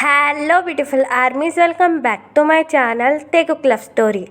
Hello beautiful armies, welcome back to my channel Taekook love story.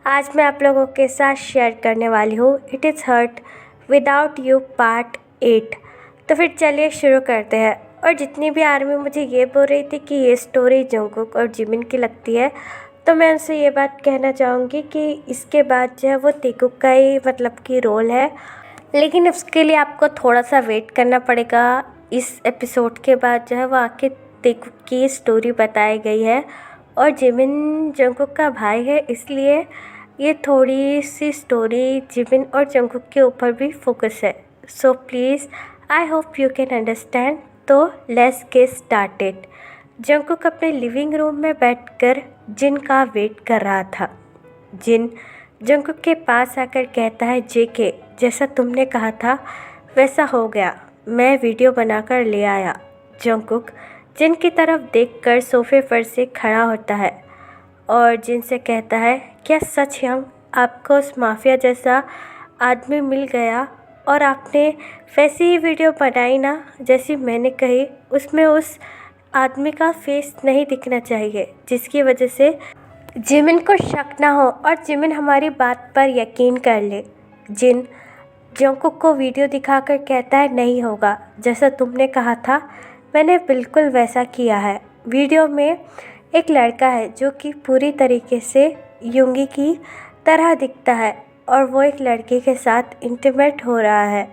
आज मैं आप लोगों के साथ शेयर करने वाली हूँ it is hurt without you part 8। तो फिर चलिए शुरू करते हैं। और जितनी भी आर्मी मुझे ये बोल रही थी कि ये स्टोरी जंगकुक और जिमिन की लगती है, तो मैं उनसे ये बात कहना चाहूँगी कि इसके बाद जो है वो तेकुक का ही मतलब कि रोल है, लेकिन उसके लिए आपको थोड़ा सा वेट करना पड़ेगा। इस एपिसोड के बाद जो है वो आके तेकुक की स्टोरी बताई गई है और जिमिन जंगकुक का भाई है, इसलिए ये थोड़ी सी स्टोरी जिमिन और जंगकुक के ऊपर भी फोकस है। So please I hope you can understand. तो लेट्स गेट स्टार्टेड। जंगकुक अपने लिविंग रूम में बैठकर जिन का वेट कर रहा था। जिन जंगकुक के पास आकर कहता है, जेके जैसा तुमने कहा था वैसा हो गया, मैं वीडियो बनाकर ले आया। जंगकुक जिन की तरफ देखकर सोफे पर से खड़ा होता है और जिन से कहता है, क्या सच यंग आपको उस माफिया जैसा आदमी मिल गया और आपने वैसी ही वीडियो बनाई ना जैसी मैंने कही। उसमें उस आदमी का फेस नहीं दिखना चाहिए जिसकी वजह से जिमिन को शक ना हो और जिमिन हमारी बात पर यकीन कर ले। जिन जंगकुक को वीडियो दिखाकर कहता है, नहीं होगा जैसा तुमने कहा था, मैंने बिल्कुल वैसा किया है। वीडियो में एक लड़का है जो कि पूरी तरीके से युंगी की तरह दिखता है और वो एक लड़की के साथ इंटीमेट हो रहा है।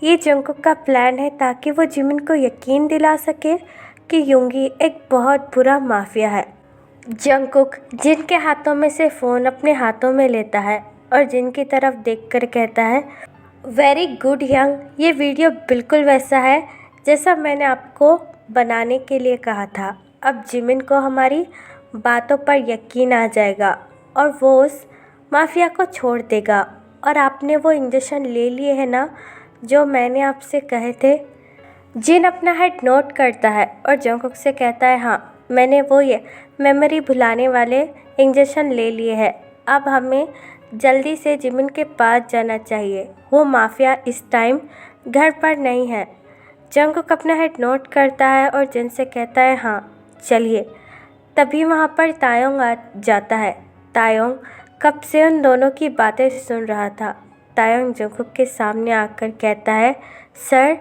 ये जंगकुक का प्लान है ताकि वो जिमिन को यकीन दिला सके कि युंगी एक बहुत बुरा माफिया है। जंगकुक जिनके हाथों में से फ़ोन अपने हाथों में लेता है और जिनकी तरफ देखकर कहता है, वेरी गुड यंग, ये वीडियो बिल्कुल वैसा है जैसा मैंने आपको बनाने के लिए कहा था। अब जिमिन को हमारी बातों पर यकीन आ जाएगा और वो उस माफिया को छोड़ देगा। और आपने वो इंजेक्शन ले लिए हैं ना जो मैंने आपसे कहे थे। जिन अपना हेड नोट करता है और जंगकुक से कहता है, हाँ मैंने वो ये मेमोरी भुलाने वाले इंजेक्शन ले लिए हैं। अब हमें जल्दी से जिमिन के पास जाना चाहिए, वो माफिया इस टाइम घर पर नहीं है। जंगकुक अपना हेड नोट करता है और जिन से कहता है, हाँ चलिए। तभी वहाँ पर तायोंग आ जाता है। तायोंग कब से उन दोनों की बातें सुन रहा था। तायोंग जंगकुक के सामने आकर कहता है, सर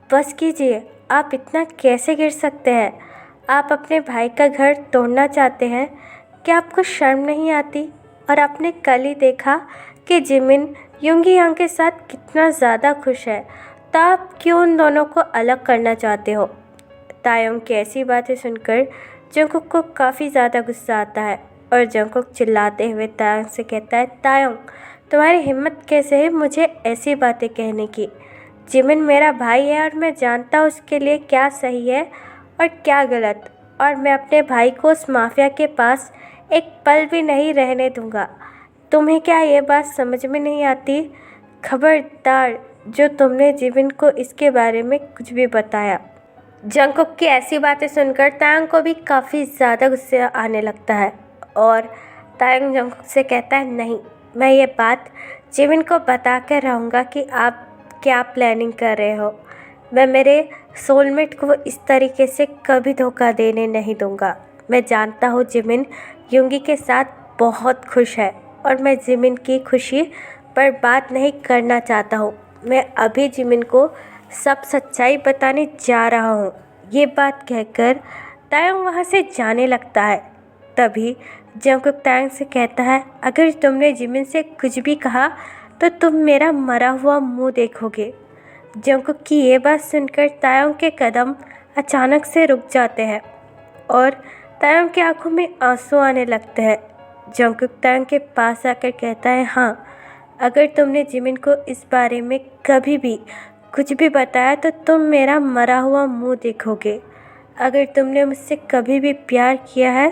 बस कीजिए, आप इतना कैसे गिर सकते हैं? आप अपने भाई का घर तोड़ना चाहते हैं? क्या आपको शर्म नहीं आती? और आपने कल ही देखा कि जिमिन युंगी यांग के साथ कितना ज़्यादा खुश है, तो आप क्यों उन दोनों को अलग करना चाहते हो? तायोंग की ऐसी बातें सुनकर जंगकुक को काफ़ी ज़्यादा गुस्सा आता है और जंगकुक चिल्लाते हुए तायोंग से कहता है, तायोंग तुम्हारी हिम्मत कैसे है मुझे ऐसी बातें कहने की? जिमिन मेरा भाई है और मैं जानता हूँ उसके लिए क्या सही है और क्या गलत, और मैं अपने भाई को उस माफिया के पास एक पल भी नहीं रहने दूंगा। तुम्हें क्या ये बात समझ में नहीं आती? खबरदार जो तुमने जिमिन को इसके बारे में कुछ भी बताया। जंगकुक की ऐसी बातें सुनकर तायंग को भी काफ़ी ज़्यादा गुस्से आने लगता है और तायंग जंगकुक से कहता है, नहीं मैं ये बात जिमिन को बता कर रहूँगा कि आप क्या प्लानिंग कर रहे हो। मैं मेरे सोलमेट को इस तरीके से कभी धोखा देने नहीं दूंगा। मैं जानता हूँ जिमिन युंगी के साथ बहुत खुश है और मैं जिमिन की खुशी पर बात नहीं करना चाहता हूँ। मैं अभी जिमिन को सब सच्चाई बताने जा रहा हूँ। ये बात कहकर तायंग वहाँ से जाने लगता है। तभी जंगकुक तायंग से कहता है, अगर तुमने जिमिन से कुछ भी कहा तो तुम मेरा मरा हुआ मुंह देखोगे। जंगकुक की ये बात सुनकर तायंग के कदम अचानक से रुक जाते हैं और तायंग की आंखों में आंसू आने लगते हैं। जंगकुक तायंग के पास आकर कहता है, हाँ अगर तुमने जिमिन को इस बारे में कभी भी कुछ भी बताया तो तुम मेरा मरा हुआ मुंह देखोगे। अगर तुमने मुझसे कभी भी प्यार किया है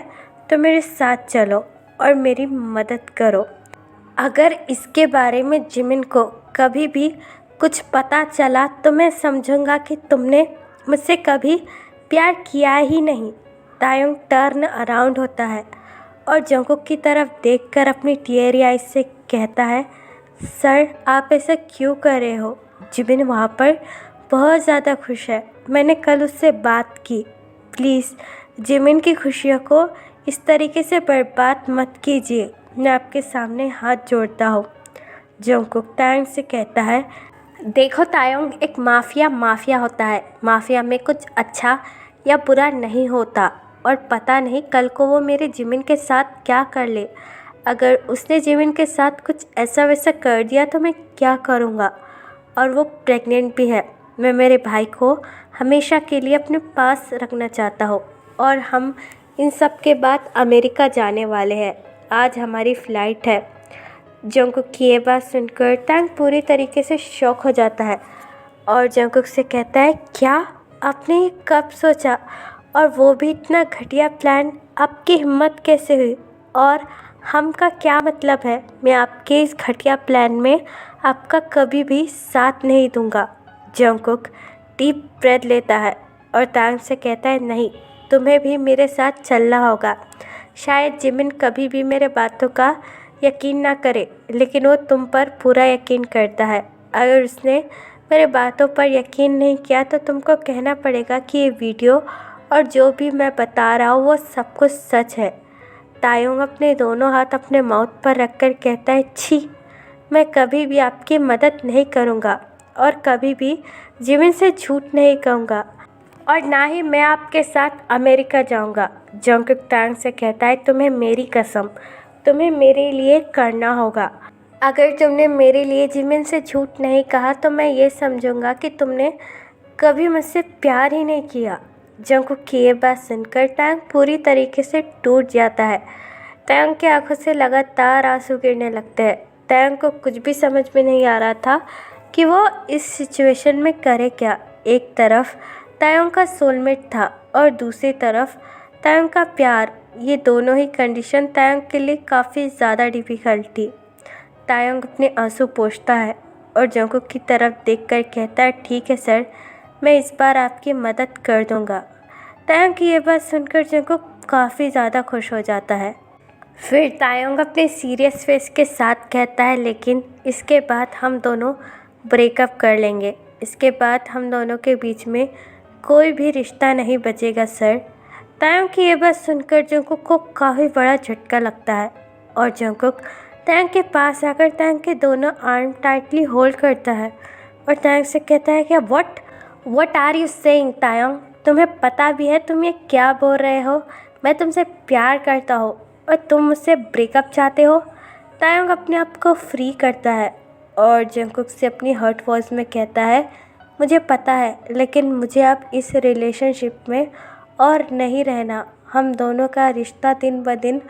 तो मेरे साथ चलो और मेरी मदद करो। अगर इसके बारे में जिमिन को कभी भी कुछ पता चला तो मैं समझूंगा कि तुमने मुझसे कभी प्यार किया ही नहीं। तायंग टर्न अराउंड होता है और जंगकुक की तरफ देखकर अपनी टीयरी आइज से कहता है, सर आप ऐसा क्यों कर रहे हो? जिमिन वहाँ पर बहुत ज़्यादा खुश है, मैंने कल उससे बात की, प्लीज़ जिमिन की खुशियों को इस तरीके से बर्बाद मत कीजिए, मैं आपके सामने हाथ जोड़ता हूँ। जंगकुक तायंग से कहता है, देखो तायंग, एक माफिया होता है। माफिया में कुछ अच्छा या बुरा नहीं होता, और पता नहीं कल को वो मेरे जिमिन के साथ क्या कर ले। अगर उसने जिमिन के साथ कुछ ऐसा वैसा कर दिया तो मैं क्या करूँगा। और वो प्रेग्नेंट भी है। मैं मेरे भाई को हमेशा के लिए अपने पास रखना चाहता हूँ, और हम इन सब के बाद अमेरिका जाने वाले हैं। आज हमारी फ़्लाइट है। जंगकुक की ये बात सुनकर तांग पूरी तरीके से शॉक हो जाता है और जंगकुक से कहता है, क्या आपने ये कब सोचा, और वो भी इतना घटिया प्लान। आपकी हिम्मत कैसे हुई, और हम का क्या मतलब है। मैं आपके इस घटिया प्लान में आपका कभी भी साथ नहीं दूंगा। जंगकुक डीप ब्रेथ लेता है और तांग से कहता है, नहीं, तुम्हें भी मेरे साथ चलना होगा। शायद जिमिन कभी भी मेरे बातों का यकीन ना करे, लेकिन वो तुम पर पूरा यकीन करता है। अगर उसने मेरे बातों पर यकीन नहीं किया तो तुमको कहना पड़ेगा कि ये वीडियो और जो भी मैं बता रहा हूँ वो सब कुछ सच है। तायोंग अपने दोनों हाथ अपने माउथ पर रखकर कहता है, छी, मैं कभी भी आपकी मदद नहीं करूँगा और कभी भी जिमिन से झूठ नहीं कहूँगा, और ना ही मैं आपके साथ अमेरिका जाऊँगा। जंगकुक तांग से कहता है, तुम्हें मेरी कसम, तुम्हें मेरे लिए करना होगा। अगर तुमने मेरे लिए जिमिन से झूठ नहीं कहा तो मैं ये समझूंगा कि तुमने कभी मुझसे प्यार ही नहीं किया। जंगकुक की ये बात सुनकर तांग पूरी तरीके से टूट जाता है। तांग की आंखों से लगातार आंसू गिरने लगते हैं। तांग को कुछ भी समझ में नहीं आ रहा था कि वो इस सिचुएशन में करे क्या। एक तरफ तायोंग का सोलमेट था और दूसरी तरफ तायोंग का प्यार। ये दोनों ही कंडीशन तायोंग के लिए काफ़ी ज़्यादा डिफ़िकल्ट थी। तायोंग अपने आंसू पोंछता है और जंगकुक की तरफ देखकर कहता है, ठीक है सर, मैं इस बार आपकी मदद कर दूंगा। तायोंग की ये बात सुनकर जंगकुक काफ़ी ज़्यादा खुश हो जाता है। फिर तायोंग अपने सीरियस फेस के साथ कहता है, लेकिन इसके बाद हम दोनों ब्रेकअप कर लेंगे। इसके बाद हम दोनों के बीच में कोई भी रिश्ता नहीं बचेगा सर। तायोंग की ये बात सुनकर जंगकुक को काफ़ी बड़ा झटका लगता है और जंगकुक तायोंग के पास आकर तायोंग के दोनों आर्म टाइटली होल्ड करता है और तायोंग से कहता है, क्या व्हाट आर यू सेइंग तायोंग, तुम्हें पता भी है तुम ये क्या बोल रहे हो। मैं तुमसे प्यार करता हूँ और तुम मुझसे ब्रेकअप चाहते हो। तायोंग अपने आप को फ्री करता है और जंगकुक से अपनी हर्ट वॉइस में कहता है, मुझे पता है, लेकिन मुझे अब इस रिलेशनशिप में और नहीं रहना। हम दोनों का रिश्ता दिन ब दिन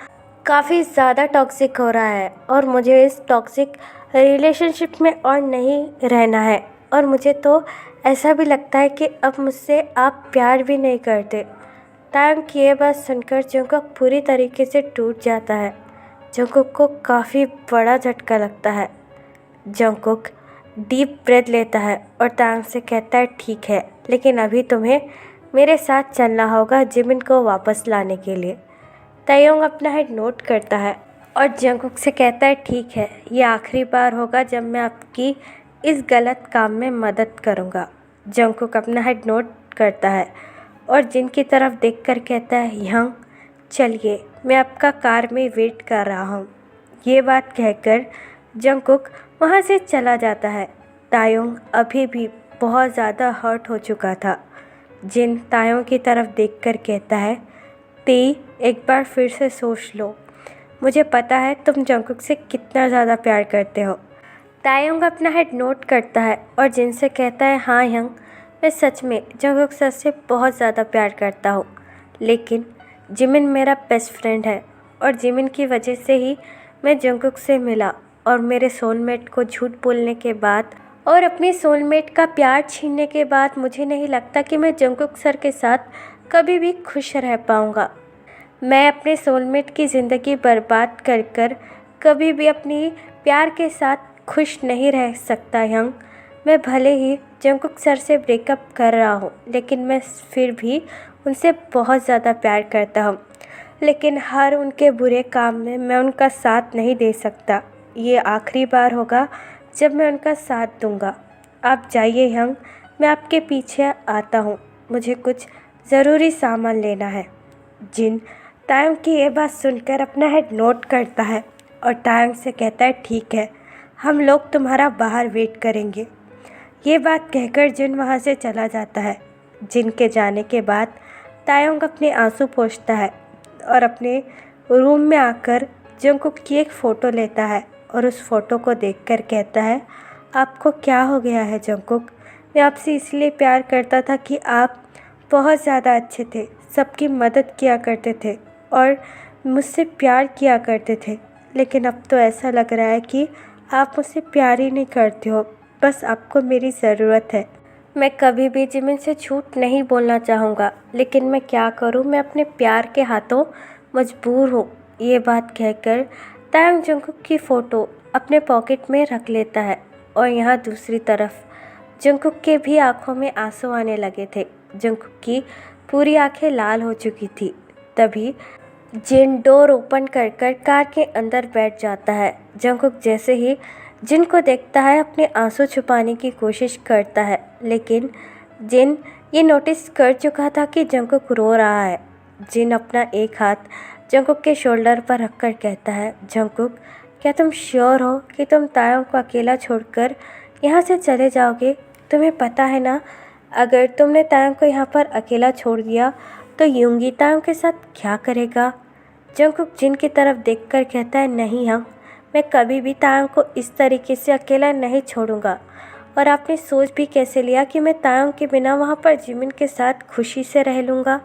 काफ़ी ज़्यादा टॉक्सिक हो रहा है और मुझे इस टॉक्सिक रिलेशनशिप में और नहीं रहना है। और मुझे तो ऐसा भी लगता है कि अब मुझसे आप प्यार भी नहीं करते। तायोंग की ये बात सुनकर जंगकुक पूरी तरीके से टूट जाता है। जंगकुक को काफ़ी बड़ा झटका लगता है। जंगकुक डीप ब्रेथ लेता है और तायोंग से कहता है, ठीक है, लेकिन अभी तुम्हें मेरे साथ चलना होगा जिमिन को वापस लाने के लिए। तायोंग अपना हेड नोट करता है और जंगकुक से कहता है, ठीक है, ये आखिरी बार होगा जब मैं आपकी इस गलत काम में मदद करूँगा। जंगकुक अपना हेड नोट करता है और जिन की तरफ देखकर कहता है, यंग, चलिए, मैं आपका कार में वेट कर रहा हूँ। ये बात कहकर जंगकुक वहाँ से चला जाता है। तायोंग अभी भी बहुत ज़्यादा हर्ट हो चुका था। जिन तायोंग की तरफ देखकर कहता है, ती, एक बार फिर से सोच लो। मुझे पता है तुम जंगकुक से कितना ज़्यादा प्यार करते हो। तायोंग अपना हेड नोट करता है और जिन से कहता है, हाँ यंग, मैं सच में जंगकुक सर से बहुत ज़्यादा प्यार करता हूँ, लेकिन जिमिन मेरा बेस्ट फ्रेंड है और जिमिन की वजह से ही मैं जंगकुक से मिला। और मेरे सोलमेट को झूठ बोलने के बाद और अपने सोलमेट का प्यार छीनने के बाद मुझे नहीं लगता कि मैं जंगकुक सर के साथ कभी भी खुश रह पाऊँगा। मैं अपने सोलमेट की ज़िंदगी बर्बाद कर कर कभी भी अपनी प्यार के साथ खुश नहीं रह सकता यंग। मैं भले ही जंगकुक सर से ब्रेकअप कर रहा हूँ, लेकिन मैं फिर भी उनसे बहुत ज़्यादा प्यार करता हूँ, लेकिन हर उनके बुरे काम में मैं उनका साथ नहीं दे सकता। ये आखिरी बार होगा जब मैं उनका साथ दूंगा। आप जाइए यंग, मैं आपके पीछे आता हूँ, मुझे कुछ ज़रूरी सामान लेना है। जिन तायंग की ये बात सुनकर अपना हेड नोट करता है और तायंग से कहता है ठीक है, हम लोग तुम्हारा बाहर वेट करेंगे। ये बात कहकर जिन वहाँ से चला जाता है। जिन के जाने के बाद तायंग अपने आंसू पोंछता है और अपने रूम में आकर जंगकुक की एक फ़ोटो लेता है और उस फ़ोटो को देखकर कहता है, आपको क्या हो गया है जंगकुक? मैं आपसे इसलिए प्यार करता था कि आप बहुत ज़्यादा अच्छे थे, सबकी मदद किया करते थे और मुझसे प्यार किया करते थे। लेकिन अब तो ऐसा लग रहा है कि आप मुझसे प्यार ही नहीं करते हो, बस आपको मेरी ज़रूरत है। मैं कभी भी जिमिन से झूठ नहीं बोलना चाहूँगा, लेकिन मैं क्या करूँ, मैं अपने प्यार के हाथों मजबूर हूँ। ये बात कहकर तायंग जंगकुक की फ़ोटो अपने पॉकेट में रख लेता है और यहाँ दूसरी तरफ जंगकुक के भी आंखों में आंसू आने लगे थे। जंगकुक की पूरी आंखें लाल हो चुकी थी। तभी जिन डोर ओपन कर कर कार के अंदर बैठ जाता है। जंगकुक जैसे ही जिन को देखता है अपने आंसू छुपाने की कोशिश करता है, लेकिन जिन ये नोटिस कर चुका था कि जंगकुक रो रहा है। जिन अपना एक हाथ जंगकुक के शोल्डर पर रखकर कहता है, जंगकुक क्या तुम श्योर हो कि तुम तायंग को अकेला छोड़कर यहाँ से चले जाओगे? तुम्हें पता है ना, अगर तुमने तायंग को यहाँ पर अकेला छोड़ दिया तो यूंगी तायंग के साथ क्या करेगा? जंगकुक जिन की तरफ देखकर कहता है, नहीं मैं कभी भी तायंग को इस तरीके से अकेला नहीं छोड़ूंगा। और आपने सोच भी कैसे लिया कि मैं तायंग के बिना वहाँ पर जिमिन के साथ खुशी से रह लूँगा?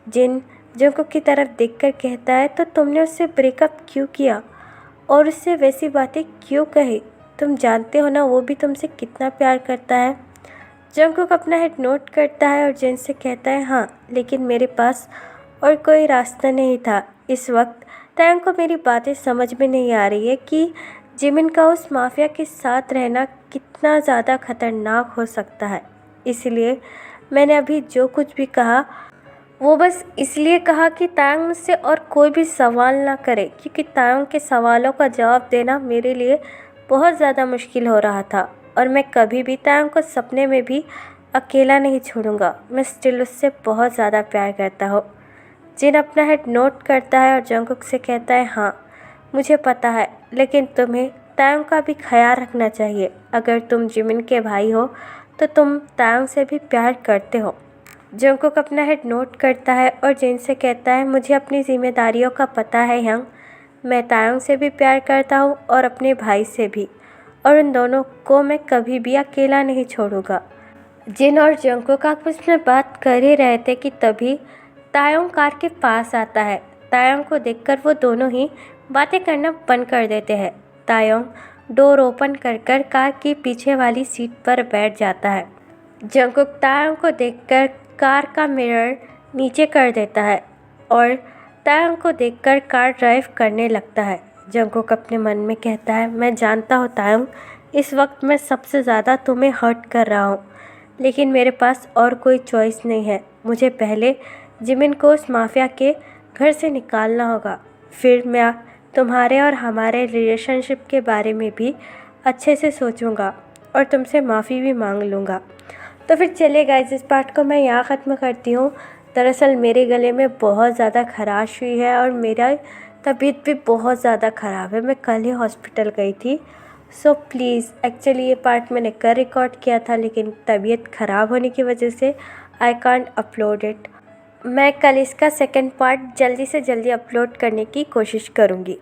जिन जंगकुक की तरफ देखकर कहता है, तो तुमने उससे ब्रेकअप क्यों किया और उससे वैसी बातें क्यों कही? तुम जानते हो ना वो भी तुमसे कितना प्यार करता है। जंगकुक अपना हेड नोट करता है और जिन से कहता है, हाँ लेकिन मेरे पास और कोई रास्ता नहीं था। इस वक्त तायंग को मेरी बातें समझ में नहीं आ रही है कि जिमिन का उस माफिया के साथ रहना कितना ज़्यादा खतरनाक हो सकता है। इसलिए मैंने अभी जो कुछ भी कहा वो बस इसलिए कहा कि तायंग मुझसे और कोई भी सवाल ना करे, क्योंकि तायंग के सवालों का जवाब देना मेरे लिए बहुत ज़्यादा मुश्किल हो रहा था और मैं कभी भी तायंग को सपने में भी अकेला नहीं छोड़ूंगा। मैं स्टिल उससे बहुत ज़्यादा प्यार करता हूँ। जिन अपना हेड नोट करता है और जंगकुक से कहता है, हाँ मुझे पता है, लेकिन तुम्हें तायंग का भी ख्याल रखना चाहिए। अगर तुम जिमिन के भाई हो तो तुम तायंग से भी प्यार करते हो। जंगकुक अपना हेड नोट करता है और जिन से कहता है, मुझे अपनी जिम्मेदारियों का पता है यंग, मैं तायंग से भी प्यार करता हूँ और अपने भाई से भी, और उन दोनों को मैं कभी भी अकेला नहीं छोड़ूंगा। जिन और जंगकुक आपस में बात कर ही रहे थे कि तभी तायंग कार के पास आता है। तायंग को देखकर वो दोनों ही बातें करना बंद कर देते हैं। तायंग डोर ओपन कर कर कार की पीछे वाली सीट पर बैठ जाता है। जंगकुक तायंग को देखकर कार का मिरर नीचे कर देता है और तायंग को देखकर कार ड्राइव करने लगता है। जंगकुक अपने मन में कहता है, मैं जानता हूँ तायंग, इस वक्त मैं सबसे ज़्यादा तुम्हें हर्ट कर रहा हूँ, लेकिन मेरे पास और कोई चॉइस नहीं है। मुझे पहले जिमिन को उस माफिया के घर से निकालना होगा, फिर मैं तुम्हारे और हमारे रिलेशनशिप के बारे में भी अच्छे से सोचूंगा और तुमसे माफ़ी भी मांग लूँगा। तो फिर चलिए गाइस, इस पार्ट को मैं यहाँ ख़त्म करती हूँ। दरअसल मेरे गले में बहुत ज़्यादा खराश हुई है और मेरा तबीयत भी बहुत ज़्यादा ख़राब है। मैं कल ही हॉस्पिटल गई थी। सो प्लीज़, एक्चुअली ये पार्ट मैंने कल रिकॉर्ड किया था, लेकिन तबीयत ख़राब होने की वजह से आई कांट अपलोड इट। मैं कल इसका सेकंड पार्ट जल्दी से जल्दी अपलोड करने की कोशिश करूँगी।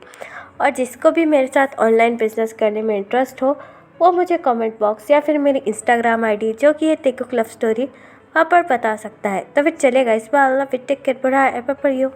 और जिसको भी मेरे साथ ऑनलाइन बिजनेस करने में इंटरेस्ट हो वो मुझे कमेंट बॉक्स या फिर मेरी इंस्टाग्राम आईडी जो कि है तेकुक लव स्टोरी, वहाँ पर बता सकता है। तो फिर चलेगा इस बार, अल्लाह टेक केयर, बड़ा एपर पर यू।